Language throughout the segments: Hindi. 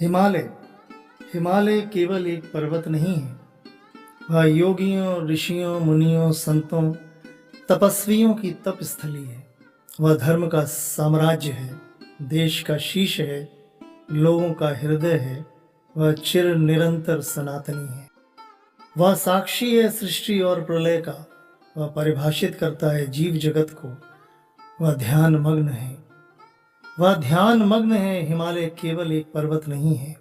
हिमालय हिमालय केवल एक पर्वत नहीं है। वह योगियों, ऋषियों, मुनियों, संतों, तपस्वियों की तप स्थली है। वह धर्म का साम्राज्य है, देश का शीश है, लोगों का हृदय है। वह चिर निरंतर सनातनी है। वह साक्षी है सृष्टि और प्रलय का। वह परिभाषित करता है जीव जगत को। वह ध्यान मग्न है। वह ध्यान मग्न है। हिमालय केवल एक पर्वत नहीं है।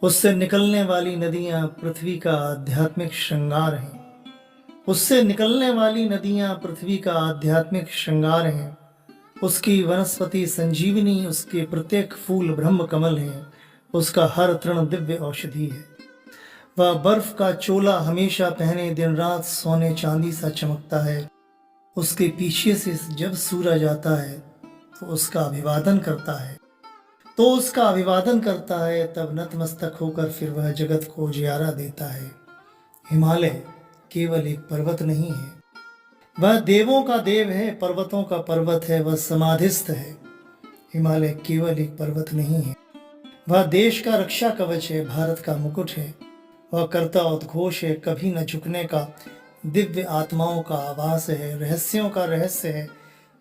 उससे निकलने वाली नदियां पृथ्वी का आध्यात्मिक श्रृंगार हैं। उससे निकलने वाली नदियां पृथ्वी का आध्यात्मिक श्रृंगार हैं। उसकी वनस्पति संजीवनी, उसके प्रत्येक फूल ब्रह्म कमल हैं। उसका हर तृण दिव्य औषधि है। वह बर्फ का चोला हमेशा पहने दिन रात सोने चांदी सा चमकता है। उसके पीछे से जब सूरज आता है तो उसका अभिवादन करता है तब नतमस्तक होकर फिर वह जगत को उजियारा देता है। हिमालय केवल एक पर्वत नहीं है। वह देवों का देव है, पर्वतों का पर्वत है। वह समाधिस्थ है। हिमालय केवल एक पर्वत नहीं है। वह देश का रक्षा कवच है, भारत का मुकुट है। वह कर्ता उद्घोष है, कभी न झुकने का, दिव्य आत्माओं का आवास है, रहस्यों का रहस्य है।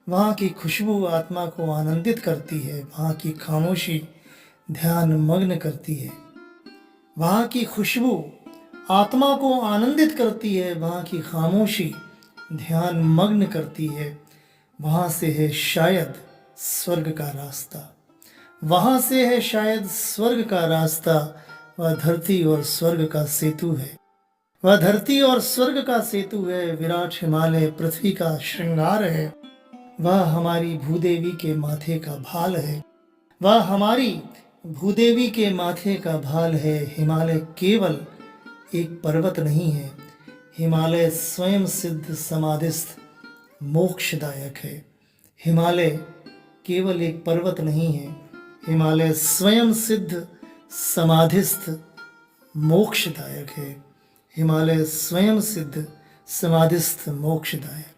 वहाँ की खुशबू आत्मा को आनंदित करती है। वहाँ की खामोशी ध्यान मग्न करती है। वहाँ की खुशबू आत्मा को आनंदित करती है। वहाँ की खामोशी ध्यान मग्न करती है। वहाँ से है शायद स्वर्ग का रास्ता। वहाँ से है शायद स्वर्ग का रास्ता। वह धरती और स्वर्ग का सेतु है। वह धरती और स्वर्ग का सेतु है। विराट हिमालय पृथ्वी का श्रृंगार है। वह हमारी भूदेवी के माथे का भाल है। वह हमारी भूदेवी के माथे का भाल है। हिमालय केवल एक पर्वत नहीं है। हिमालय स्वयं सिद्ध समाधिस्थ मोक्षदायक है। हिमालय केवल एक पर्वत नहीं है। हिमालय स्वयं सिद्ध समाधिस्थ मोक्षदायक है। हिमालय स्वयं सिद्ध समाधिस्थ मोक्षदायक।